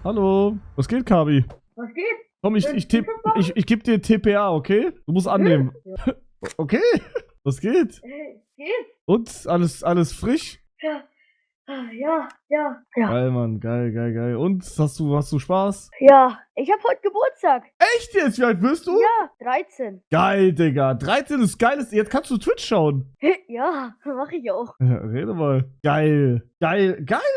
Hallo. Was geht, Kabi? Was geht? Komm, ich geb dir TPA, okay? Du musst annehmen. Ja. Okay. Was geht? Geht? Und? Alles frisch? Ja. Ja. Geil, Mann. Geil. Und? Hast du Spaß? Ja, ich hab heute Geburtstag. Echt jetzt? Wie alt bist du? Ja, 13. Geil, Digga. 13 ist geil. Jetzt kannst du Twitch schauen. Ja, mach ich auch. Ja, rede mal. Geil,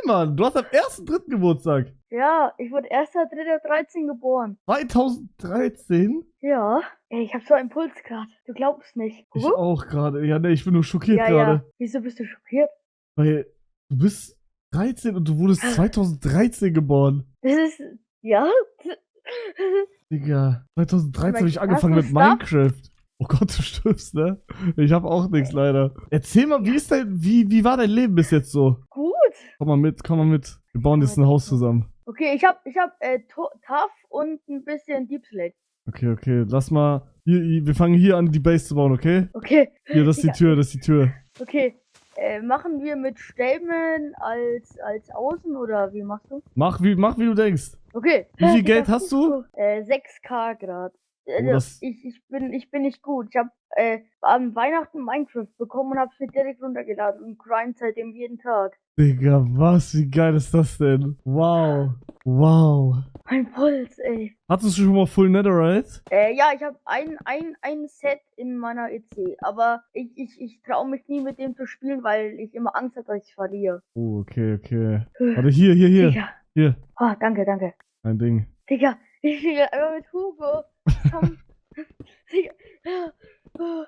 Mann. Du hast am 1.3. Geburtstag. Ja, ich wurde 1.3.13 geboren. 2013? Ja. Ey, ich hab so einen Puls gerade. Du glaubst nicht. Ich auch gerade. Ja, ne, ich bin nur schockiert Ja. gerade. Wieso bist du schockiert? Weil du bist 13 und du wurdest 2013 geboren. Das ist. Ja? Digga, 2013 habe ich Hast angefangen du mit Stuff? Minecraft. Oh Gott, du stirbst, ne? Ich habe auch nichts leider. Erzähl mal, wie war dein Leben bis jetzt so? Gut. Komm mal mit. Wir bauen jetzt ein Haus zusammen. Okay, ich hab Tough und ein bisschen Deep Slate. Okay, lass mal. Wir fangen hier an, die Base zu bauen, okay? Okay. Hier, das ist die Tür. Okay. Machen wir mit Stäben als Außen oder wie machst du? Mach wie du denkst. Okay. Wie viel Geld hast du? 6K grad. das- Ich bin nicht gut. Ich habe am Weihnachten Minecraft bekommen und hab's mir direkt runtergeladen und grind seitdem jeden Tag. Digga, wie geil ist das denn? Wow. Mein Puls, ey. Hattest du schon mal Full Netherite? Ja, ich habe ein Set in meiner EC, aber ich traue mich nie mit dem zu spielen, weil ich immer Angst habe, dass ich verliere. Oh, okay. Warte, hier. Digga. Hier. Oh, danke. Ein Ding. Digga, ich spiele einfach mit Hugo. Komm. Digga. Oh,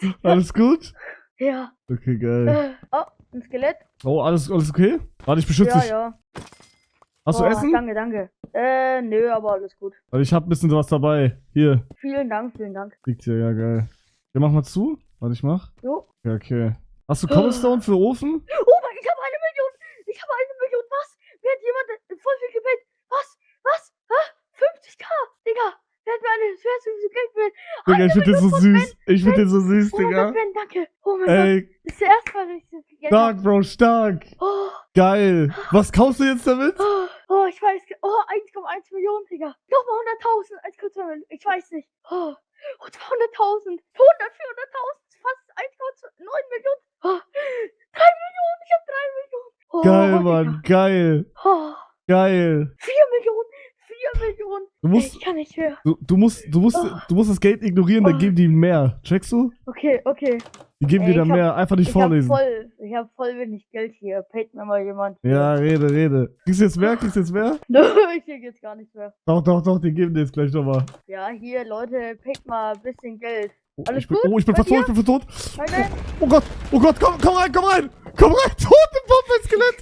Digga. Alles gut? Ja. Okay, geil. Oh, ein Skelett. Oh, alles okay? Warte, ich beschütze dich. Ja. Hast du Essen? Danke. Nö, aber alles gut. Weil ich hab ein bisschen was dabei. Hier. Vielen Dank. Liegt hier, ja, geil. Ja, mach mal zu. Warte, ich mach. Jo. Ja, okay. Hast du Cobblestone für Ofen? Oh mein, ich habe 1 Million. Was? Mir hat jemand voll viel Geld. Was? 50k, Digga. Wer hat mir so viel Geld gewählt? Digga, ich find den so süß. Ich find den so süß, Oh mein Digga. Gott, Ben, danke. Oh mein Ey, Gott. Das ist der erste Mal, dass ich so viel Geld stark, habe. Bro, stark. Geil. Was kaufst du jetzt damit? Oh, ich weiß. 1,1 Millionen, Digga. Nochmal 100.000. 1,2 Millionen. Ich weiß nicht. 200.000. 400.000. Fast 1,9 Millionen. 3 Millionen. Ich habe 3 Millionen. Geil, Digga. Mann. Geil. Geil. 4 Millionen. 4 Millionen. Du musst, Ich kann nicht mehr. du musst das Geld ignorieren, dann geben die ihm mehr. Checkst du? Okay. Die geben dir dann ich hab- mehr. Einfach nicht vorlesen. Ich hab voll wenig Geld hier. Payt mir mal jemand. Ja, rede. Kriegst du jetzt mehr? Nö, ich krieg jetzt gar nichts mehr. Doch, die geben dir jetzt gleich nochmal. Ja, hier, Leute, payt mal ein bisschen Geld. Oh, Alles ich bin gut? fast Bei tot, ich bin tot. Nein. Oh Gott, komm rein! Tot im Bomben-Skelett!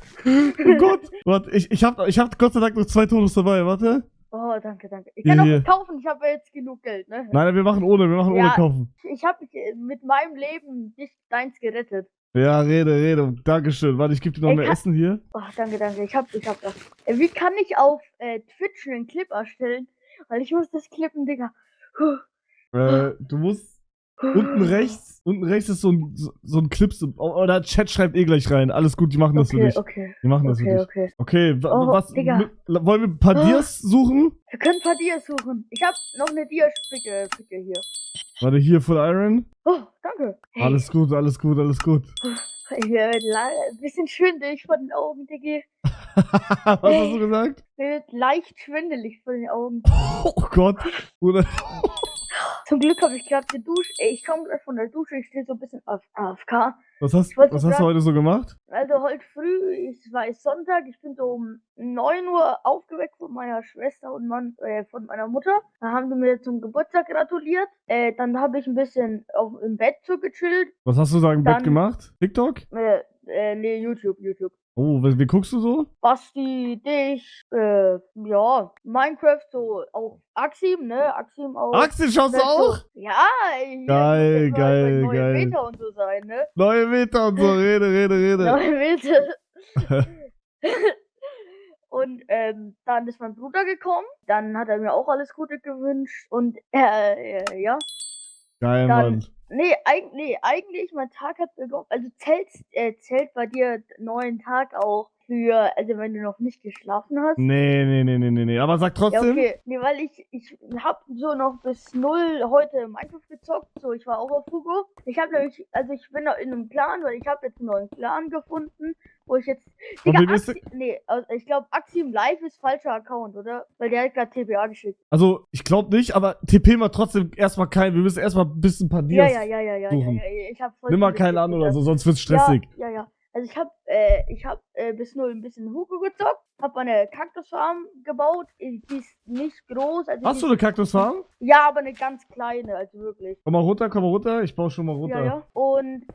Oh Gott! Warte, ich hab Gott sei Dank noch 2 Todes dabei, warte. Oh, danke. Ich kann Hier. auch kaufen, ich habe jetzt genug Geld, ne? Nein, wir machen ohne kaufen. Ich habe mit meinem Leben dich deins gerettet. Ja, rede. Dankeschön. Warte, ich geb dir noch Ey, mehr Essen hier. Oh, danke. Ich hab das. Wie kann ich auf Twitch einen Clip erstellen? Weil ich muss das klippen, Digga. Du musst unten rechts ist so ein Clip, oder Chat schreibt eh gleich rein. Alles gut, die machen das für dich. Okay. Die machen das für dich. Okay. Okay, Oh, was, Digga. wollen wir ein paar Dias suchen? Wir können ein paar Dias suchen. Ich hab noch eine Dia-Spicke hier. Warte, hier Full Iron. Oh, danke. Hey, Alles gut. Hier wird ein bisschen schwindelig von den Augen, Diggi. Was hast du gesagt? Mir wird leicht schwindelig von den Augen. Oh Gott. Bruder. Zum Glück habe ich gerade geduscht. Ey, ich komme gleich von der Dusche. Ich stehe so ein bisschen auf AFK. Was hast du heute so gemacht? Also heute früh, es war Sonntag, ich bin so um 9 Uhr aufgeweckt von meiner Schwester und von meiner Mutter. Da haben die mir zum Geburtstag gratuliert. Dann habe ich ein bisschen im Bett so gechillt. Was hast du da im Bett Dann- gemacht? TikTok? Nee, YouTube. Oh, wie guckst du so? Basti, dich, ja, Minecraft, so auch Axim, ne? Axim auch. Axel, schaust du Das auch? So, ja, hier Geil, muss ja geil, neue geil. Meter und so sein, ne? Neue Meter und so, rede. Neue Meter. Und dann ist mein Bruder gekommen, dann hat er mir auch alles Gute gewünscht und ja. Geil, Dann, Mann. Nee, eigentlich, mein Tag hat begonnen. Also zählt bei dir neuen Tag auch also wenn du noch nicht geschlafen hast. Nee. Aber sag Ja, trotzdem. okay. Nee, weil ich hab so noch bis 0 heute Minecraft gezockt. So, ich war auch auf Hugo. Ich habe nämlich, also ich bin noch in einem Clan, weil ich habe jetzt einen neuen Clan gefunden, wo ich jetzt. Von Digga, wem ist ich glaube Axim Live ist falscher Account, oder? Weil der hat gerade TPA geschickt. Also, ich glaube nicht, aber TP mal trotzdem erstmal kein. Wir müssen erstmal ein bisschen ein paar Dias Ja. suchen. Ich hab voll Nimm mal viele keinen an Tipps oder so, sonst wird's stressig. Ja. Also ich hab bis 0 ein bisschen Hugo gezockt, hab eine Kaktusfarm gebaut. Die ist nicht groß. Also Hast du eine Kaktusfarm? Ja, aber eine ganz kleine, also wirklich. Komm mal runter. Ich baue schon mal runter. Ja. Und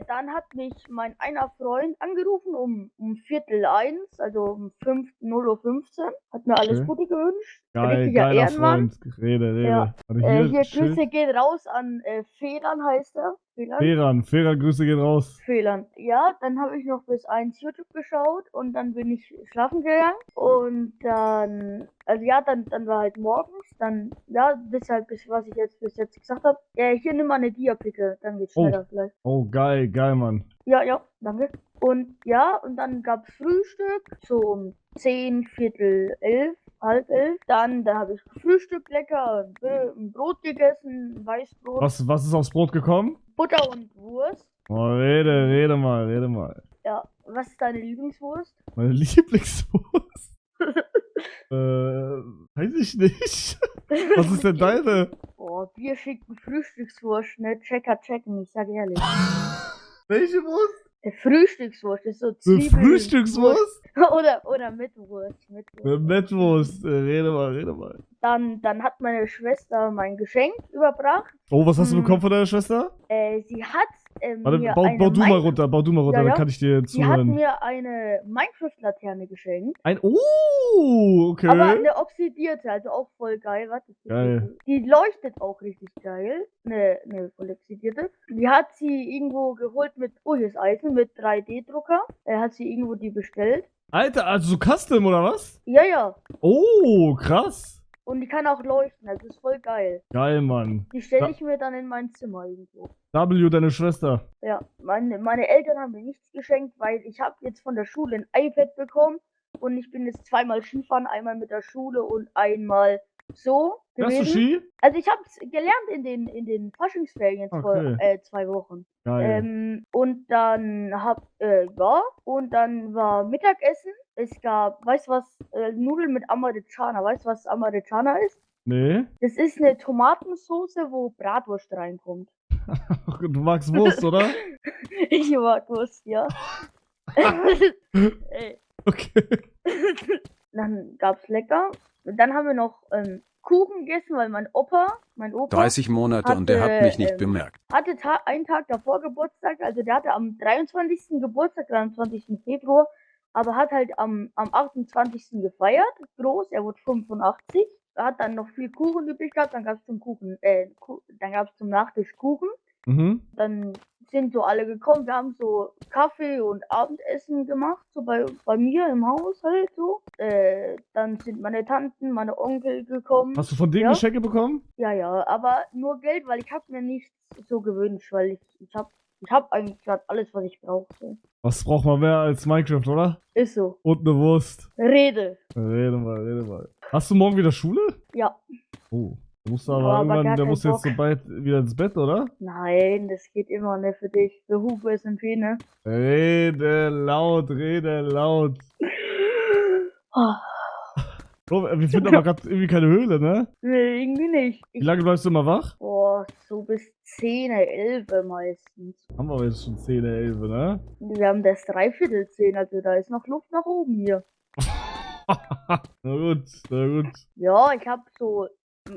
dann hat mich mein einer Freund angerufen um Viertel 1, also um 5:15 Uhr. Hat mir alles Okay. Gute gewünscht. Geil, Richtiger geiler Ehrenmann. Freund. Rede. Ja. Warte, Hier Schild. Grüße gehen raus an Federn heißt er. Feran, Grüße gehen raus. Fehlern. Ja, dann habe ich noch bis 1 YouTube geschaut und dann bin ich schlafen gegangen und dann, also ja, dann war halt morgens, dann, ja, bis was ich jetzt bis jetzt gesagt habe. Hier nimm mal eine Dia-Picke, dann geht's schneller vielleicht. Oh, geil, Mann. Ja, danke. Und ja, und dann gab's Frühstück, so um 10, Viertel 11, halb 11. Dann habe ich gefrühstückt, lecker, ein Brot gegessen, ein Weißbrot, Was ist aufs Brot gekommen? Butter und Wurst. Oh, rede mal. Ja, was ist deine Lieblingswurst? Meine Lieblingswurst? Weiß ich nicht. Was ist denn deine? Boah, Bier schickt Frühstückswurst, ne? Checken, ich sag ehrlich. Welche Wurst? Frühstückswurst ist so Eine Zwiebeln. Frühstückswurst? Oder mit Wurst. Eine Mettwurst. Rede mal. Dann hat meine Schwester mein Geschenk überbracht. Oh, was hast du bekommen von deiner Schwester? Sie hat Warte, mir bau du mal runter, Ja. dann kann ich dir Sie hat zuhören. mir eine Minecraft-Laterne geschenkt. Okay. Aber eine oxidierte, also auch voll geil. Warte, Geil. die leuchtet auch richtig geil. Eine voll oxidierte. Die hat sie irgendwo geholt mit, oh hier ist Eisen, mit 3D-Drucker. Hat sie irgendwo die bestellt. Alter, also so Custom oder was? Ja. Oh, krass. Und die kann auch leuchten, also ist voll geil. Geil, Mann. Die stelle ich mir dann in mein Zimmer irgendwo. W, deine Schwester. Ja, meine Eltern haben mir nichts geschenkt, weil ich habe jetzt von der Schule ein iPad bekommen und ich bin jetzt zweimal Skifahren, einmal mit der Schule und einmal so Fährst du gewesen. Ski? Also ich habe es gelernt in den Faschingsferien jetzt vor 2 Wochen. Geil. Und dann und dann war Mittagessen. Es gab, weißt du was, Nudeln mit Amaretjana. Weißt du, was Amaretjana ist? Nee. Das ist eine Tomatensauce, wo Bratwurst reinkommt. Du magst Wurst, oder? Ich mag Wurst, ja. Okay. Dann gab's lecker. Und dann haben wir noch Kuchen gegessen, weil mein Opa 30 Monate und der hat mich nicht bemerkt. Hatte einen Tag davor Geburtstag, also der hatte am 23. Geburtstag, 23. Februar, aber hat halt am 28. gefeiert, groß, er wurde 85. Er hat dann noch viel Kuchen übrig gehabt, dann gab's zum Nachtisch Kuchen. Mhm. Dann sind so alle gekommen, wir haben so Kaffee und Abendessen gemacht, so bei mir im Haus halt so. Dann sind meine Tanten, meine Onkel gekommen. Hast du von denen Geschenke bekommen? Ja, aber nur Geld, weil ich habe mir nichts so gewünscht, weil ich hab eigentlich gerade alles, was ich brauche. So. Was braucht man mehr als Minecraft, oder? Ist so. Und eine Wurst. Rede mal. Hast du morgen wieder Schule? Ja. Oh. Du musst aber irgendwann, der muss jetzt so bald wieder ins Bett, oder? Nein, das geht immer, ne, für dich. Für Hugo ist ein ne? Rede laut. Oh. Oh, wir finden aber gerade irgendwie keine Höhle, ne? Nee, irgendwie nicht. Wie lange bleibst du immer wach? Boah, so bis 10, 11 meistens. Haben wir aber jetzt schon 10, 11, ne? Wir haben das 3/4 also da ist noch Luft nach oben hier. Na gut. Ja, ich habe so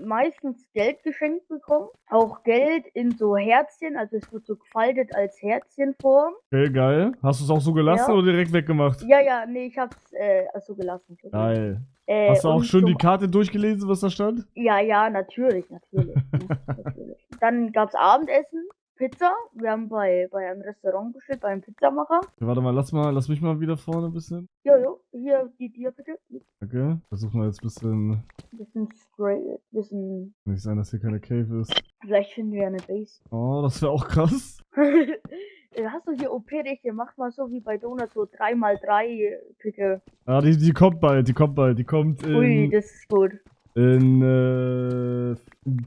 meistens Geld geschenkt bekommen. Auch Geld in so Herzchen, also es wird so gefaltet als Herzchenform. Okay, geil. Hast du es auch so gelassen oder direkt weggemacht? Ja, nee, ich hab's so gelassen. Geil. Hast du auch schön die Karte durchgelesen, was da stand? Ja, natürlich. Dann gab's Abendessen, Pizza. Wir haben bei einem Restaurant bestellt, bei einem Pizzamacher. Okay, warte mal, lass mich mal wieder vorne ein bisschen. Jo, hier, die dir bitte. Okay, versuchen wir jetzt ein Bisschen straight, bisschen... Nicht sein, dass hier keine Cave ist. Vielleicht finden wir eine Base. Oh, das wäre auch krass. hast du hier OP-Rechte? Mach mal so wie bei Donut, so 3x3, bitte. Ja, die kommt bald, die kommt bald. Die kommt Ui, das ist gut. in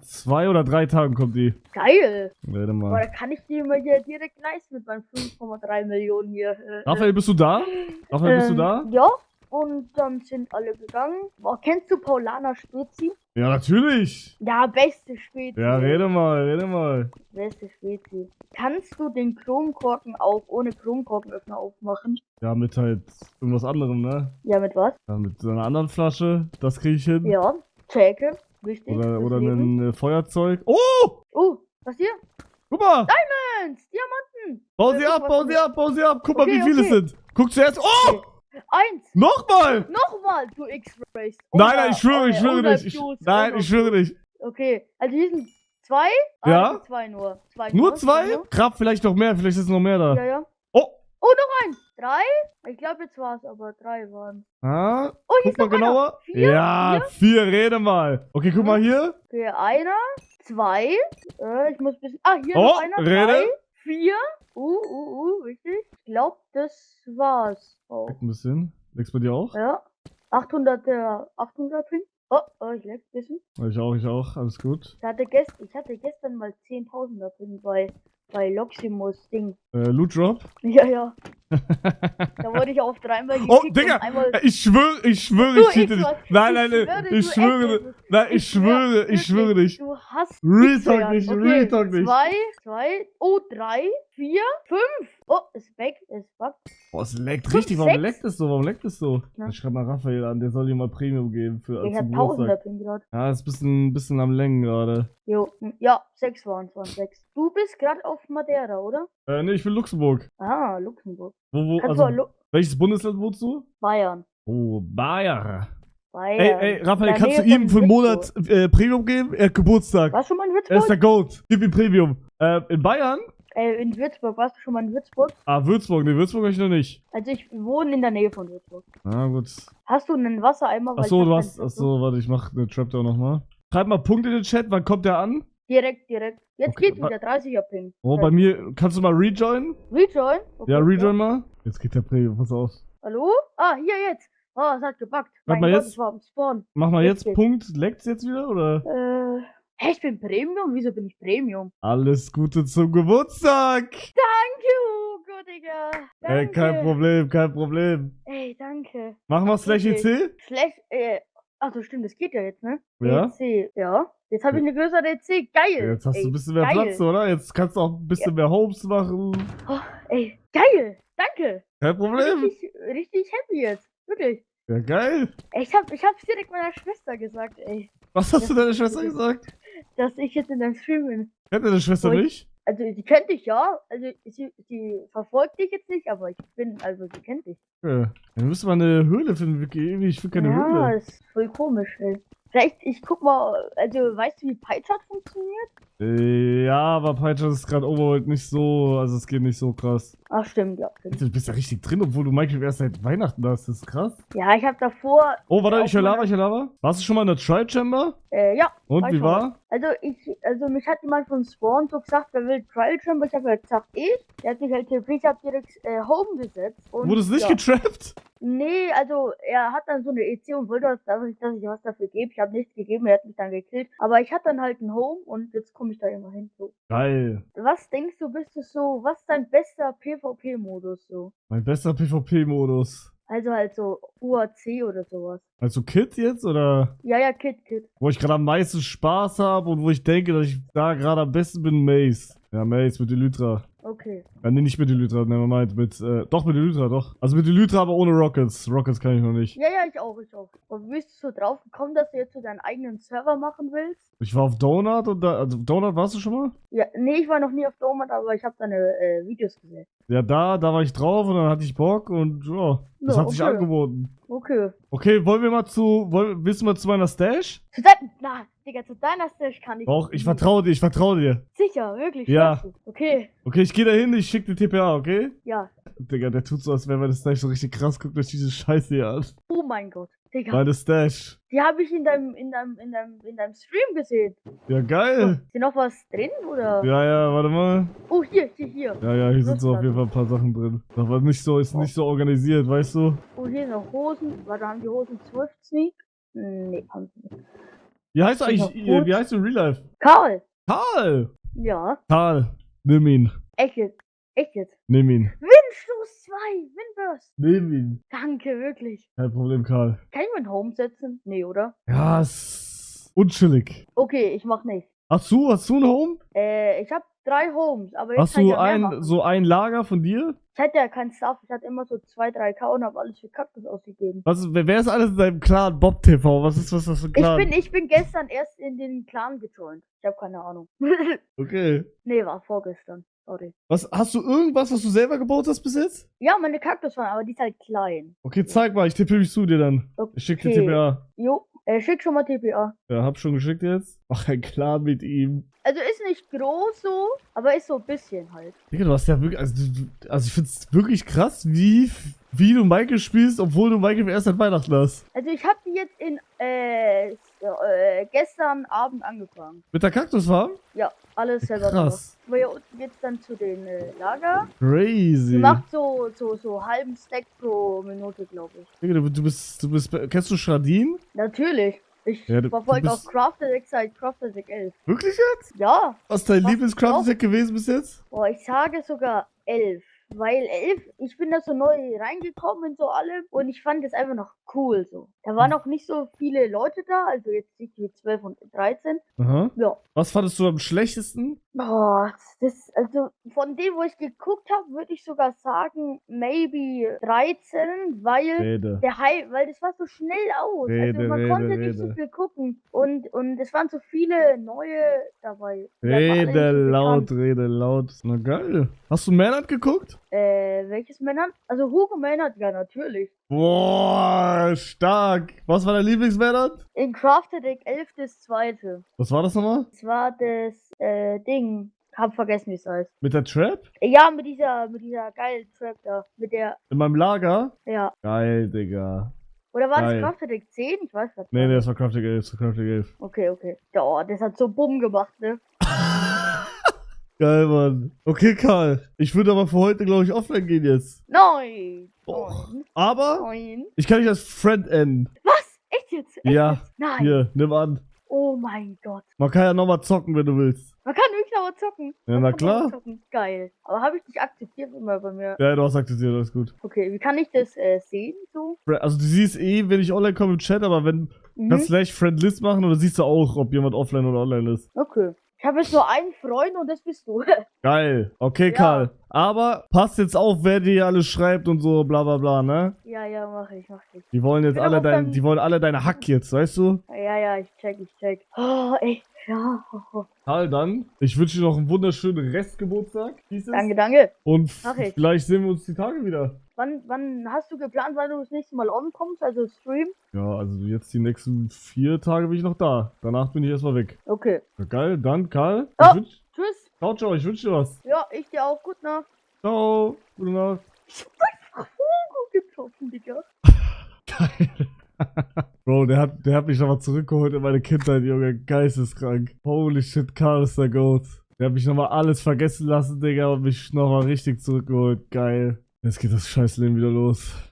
2 oder 3 Tagen kommt die. Geil. Warte Aber mal. da kann ich die mal hier direkt leisten mit meinen 5,3 Millionen hier. Raphael, bist du da? Raphael, bist du da? Ja, und dann sind alle gegangen. Boah, kennst du Paulaner Spezi? Ja, natürlich. Ja, beste Spezi. Ja, rede mal, rede mal. Beste Spezi. Kannst du den Chromkorken auch ohne Chromkorkenöffner aufmachen? Ja, mit halt irgendwas anderem, ne? Ja, mit was? Ja, mit so einer anderen Flasche, das kriege ich hin. Ja, checke. Wichtig. Oder fürs Leben. ein Feuerzeug. Oh! Oh, was hier? Guck mal! Diamanten! Bau sie Ja, ab, guck, bau was sie ab, bau sie ab! Guck mal, Okay, wie viele es okay. sind! Guck zuerst. Oh! Okay. 1! Nochmal! Nochmal, du X-Rays! Nein, nein, ich schwöre nicht. Nein, ich schwöre nicht. Okay, also hier sind 2? Ja? Das sind 2 nur. Nur 2? Grab vielleicht noch mehr, vielleicht ist noch mehr da. Ja, ja. Oh! Oh, noch eins! 3? Ich glaube, jetzt war es aber 3 waren. Ah, Oh, hier guck ist mal noch genauer. einer. 4? Ja, 4, rede mal. Okay, guck mal hier. Okay, einer, 2. Ich muss ein bisschen. Ah, hier Oh, noch einer. rede. 3, 4. Richtig. Ich glaube, das war's. Oh. Ein bisschen. Legst bei dir auch? Ja. 800 Pin. Oh, ich leg ein bisschen. Ich auch. Alles gut. Ich hatte gestern mal 10.000er Pin bei Loximus Ding. Loot Drop. Ja, ja. Da wurde ich auf 3-mal gekickt. Oh, und Digga! einmal. Ich schwöre, Du ich cheate X-Ray. nicht. Nein, ich schwöre. Nein, ich schwöre nicht. Du hast Real Talk X-Ray. nicht, Okay, Real Talk nicht. 2. Oh, 3, 4, 5. Oh, ist weg. Ist buggt. Boah, es leckt 5, richtig. Warum 6? leckt es so? Warum leckt es so? Ja. Ich schreibe mal Raphael an, der soll dir mal Premium geben für Ich hab zum 1000er Geburtstag. Pin gerade. Ja, ist ein bisschen am Längen gerade. Jo, ja, 6 waren es, 6. Du bist gerade auf Madeira, oder? Nee, ich will Luxemburg. Ah, Luxemburg. Wo, Kannst du also, welches Bundesland wohnst du? Bayern. Oh, Bayern. Bayern. Ey, Raphael, In der kannst du Nähe ihm von für einen Würzburg. Monat Premium geben? Er hat Geburtstag. Warst du schon mal in Er ist Würzburg? der Goat. Gib ihm Premium. In Bayern? In Würzburg. Warst du schon mal in Würzburg? Ah, Würzburg. Nee, Würzburg hab ich noch nicht. Also ich wohne in der Nähe von Würzburg. Na gut. Hast du einen Wassereimer? Weil Achso, ich hab keinen achso, warte, ich mach eine Trapdoor nochmal. Schreib mal Punkt in den Chat, wann kommt der an? Direkt. Jetzt Okay, geht's wieder, 30er Ping. Oh, bei mir, kannst du mal rejoinen? Rejoin? Okay, Ja, rejoin mal. Jetzt geht der Premium, pass auf. Hallo? Ah, hier jetzt. Oh, es hat gebuggt. Warte Mein mal Gott, jetzt. ich war am Spawn. Mach mal Jetzt jetzt geht's. Punkt. Leckt's jetzt wieder, oder? Hä, ich bin Premium? Wieso bin ich Premium? Alles Gute zum Geburtstag! Danke, Hugo, Digga. Danke. Ey, kein Problem, kein Problem. Ey, danke. Machen wir Slash Okay. EC? Ach so, stimmt, das geht ja jetzt, ne? Ja? EC, ja. Jetzt habe ich eine größere EC. Geil. Jetzt hast du Ey, ein bisschen mehr geil. Platz, oder? Jetzt kannst du auch ein bisschen mehr Homes machen. Oh, ey, geil. Danke. Kein Problem. Richtig happy jetzt. Wirklich. Ja, geil. Ey, ich hab's direkt meiner Schwester gesagt, ey. Was hast du Das deiner ist Schwester wirklich- gesagt? Dass ich jetzt in deinem Stream bin. Kennt deine Schwester Oh, ich- nicht? Also, sie kennt dich ja. Also, sie verfolgt dich jetzt nicht, aber sie kennt dich. Ja. Dann müsste man eine Höhle finden, Vicky. Ich finde keine Ja, Höhle. ist voll komisch, ey. Vielleicht, ich guck mal, also, weißt du, wie PyChart funktioniert? Ja, aber Peitscher ist gerade Overworld nicht so, also es geht nicht so krass. Ach, stimmt, ja. Stimmt. Du bist ja richtig drin, obwohl du Minecraft erst seit Weihnachten hast. Das ist krass. Ja, ich hab davor, Oh, warte, Auch ich höre mal- Lava, ich höre Lava. Warst du schon mal in der Trial Chamber? ja. Und, war wie ich schon war? Also mich hat jemand von Spawn so gesagt, wer will Trial Chamber, ich hab halt gesagt, der hat mich halt ich hab direkt Home gesetzt. Und, Wurdest nicht ja. getrappt? Nee, also er hat dann so eine EC und wollte, dass ich was dafür gebe. Ich habe nichts gegeben, er hat mich dann gekillt. Aber ich hatte dann halt ein Home und jetzt komme ich da immer hin. So. Geil. Was denkst du, bist du so, was ist dein bester PvP-Modus so? Mein bester PvP-Modus. Also halt so UAC oder sowas. Also Kit jetzt, oder? Ja, Kid. Wo ich gerade am meisten Spaß habe und wo ich denke, dass ich da gerade am besten bin, Maze. Ja, Maze mit Elytra. Okay. Nee, nicht mit Elytra, nevermind. Doch, mit Elytra, doch. Also mit Elytra, aber ohne Rockets. Rockets kann ich noch nicht. Ja, ich auch. Und wie bist du so drauf gekommen, dass du jetzt so deinen eigenen Server machen willst? Ich war auf Donut und also Donut warst du schon mal? Ja, nee, ich war noch nie auf Donut, aber ich habe deine Videos gesehen. Ja, da war ich drauf und dann hatte ich Bock und ja, das Ja, hat sich okay. angeboten. Okay. Okay, willst du mal zu meiner Stash? Digga, zu deiner Stash kann ich Doch, nicht. ich vertraue dir. Sicher, wirklich. Ja. schwörst du? Okay, Okay, ich gehe da hin, ich schicke die TPA, okay? ja. Digga, der tut so, als wäre meine Stash so richtig krass, guckt euch diese Scheiße hier an. Oh mein Gott. Digga. Meine Stash. Die habe ich in deinem Stream gesehen. Ja, geil. Ist hier noch was drin, oder? Ja, warte mal. Oh, hier. Ja, hier sind so auf jeden Fall ein paar Sachen drin. Aber nicht so, ist nicht so organisiert, weißt du? Oh, hier noch Hosen. Warte, haben die Hosen Swift Sneak? Nee, haben sie nicht. Wie heißt du Ist eigentlich, noch gut. wie heißt du in Real Life? Karl! Karl! Ja. Karl, nimm ihn. Echt jetzt? Nimm ihn. Windstoß 2! Windburst! Nimm ihn. Danke, wirklich. Kein Problem, Karl. Kann ich meinen Home setzen? Nee, oder? Ja, ist unchillig. Okay, ich mach nicht. Hast du ein Home? Ich hab 3 Homes, aber jetzt Hast kann ich du ja mehr machen. so ein Lager von dir? Ich hatte ja keinen Stuff, ich hatte immer so 2, 3K und hab alles für Kaktus ausgegeben. Wer ist alles in deinem Clan? Bob TV, was ist das für ein Clan? Ich bin gestern erst in den Clan gejoint. Ich habe keine Ahnung. Okay. Nee, war vorgestern. Sorry. Hast du irgendwas, was du selber gebaut hast bis jetzt? Ja, meine Kaktusfarm, aber die ist halt klein. Okay, zeig mal, ich tippe mich zu dir dann. Okay. Ich schick dir TPA. Jo, schick schon mal TPA. Ja, hab schon geschickt jetzt. Mach ein Clan mit ihm. Also ist nicht groß so, aber ist so ein bisschen halt. Digga, du hast ja wirklich, also ich find's wirklich krass, wie du Minecraft spielst, obwohl du Minecraft erst seit Weihnachten hast. Also ich habe die jetzt in gestern Abend angefangen. Mit der Kaktusfarm? Ja, alles selber Krass. gemacht. Aber ja, unten geht's dann zu den Lager. Crazy. Die macht so halben Stack pro Minute, glaube ich. Digga, kennst du Shradin? Natürlich. Ich Ja, du verfolge auch bist- Crafter seit Crafter 11. Wirklich jetzt? Ja. Was ist dein Was? Lieblings-Crafting-Set gewesen bis jetzt? Boah, ich sage sogar 11. Weil 11, ich bin da so neu reingekommen in so allem und ich fand das einfach noch cool so. Da waren noch nicht so viele Leute da, also jetzt nicht wie 12 und 13. Aha. Ja. Was fandest du am schlechtesten? Boah, also von dem, wo ich geguckt habe, würde ich sogar sagen, maybe 13, weil Rede. weil das war so schnell aus. Also man konnte nicht so viel gucken und es waren so viele neue dabei. Die haben alle nicht so bekannt. Rede laut. Na geil. Hast du Maynard geguckt? Welches Männern? Also Hugo Maynard, ja natürlich. Boah, stark. Was war dein Lieblings-Maynard? In Crafted Deck 11 das zweite. Was war das nochmal? Das war das Ding. Hab vergessen, wie es heißt. Mit der Trap? Ja, mit dieser geilen Trap da. Mit der, In meinem Lager? ja. Geil, Digga. Oder war Geil. das Crafted Deck 10? Ich weiß nicht. Nee, das war Crafting 11. Das war Crafting 11. Okay. Ja, oh, das hat so Bumm gemacht, ne? Geil, Mann. Okay, Karl. Ich würde aber für heute, glaube ich, offline gehen jetzt. Nein. Boah. Nein. Aber Nein. ich kann dich als Friend enden. Was? Echt jetzt? Echt Ja. jetzt? Nein. Hier, nimm an. Oh mein Gott. Man kann ja nochmal zocken, wenn du willst. Man kann wirklich noch mal zocken. Ja, Man na kann noch mal klar. zocken. Geil. Aber habe ich dich akzeptiert immer bei mir? Ja, du hast akzeptiert, alles gut. Okay, wie kann ich das sehen so? Also du siehst wenn ich online komme im Chat, aber wenn, kannst du gleich Friendlist machen oder siehst du auch, ob jemand offline oder online ist. Okay. Ich habe jetzt nur einen Freund und das bist du. Geil. Okay, Ja. Karl. Aber passt jetzt auf, wer dir alles schreibt und so, bla bla bla, ne? Ja, mach ich. Die wollen jetzt bin alle aber beim- die wollen alle deine Hack jetzt, weißt du? Ja, ich check. Oh, ey. Ja. Karl, dann. Ich wünsche dir noch einen wunderschönen Restgeburtstag. Dieses. Danke. Und Mach ich. vielleicht sehen wir uns die Tage wieder. Wann hast du geplant, wann du das nächste Mal on kommst, also Stream? Ja, also jetzt die nächsten 4 Tage bin ich noch da. Danach bin ich erstmal weg. Okay. Ja, geil, dann Karl. Ja. Tschüss. Ciao, ich wünsche dir was. Ja, ich dir auch. Gute Nacht. Ciao, gute Nacht. Hugo getroffen, Digga. Geil. Bro, der hat mich nochmal zurückgeholt in meine Kindheit, Junge. Geisteskrank. Holy shit, Karl ist der Goat. Der hat mich nochmal alles vergessen lassen, Digga, und mich nochmal richtig zurückgeholt. Geil. Jetzt geht das Scheißleben wieder los.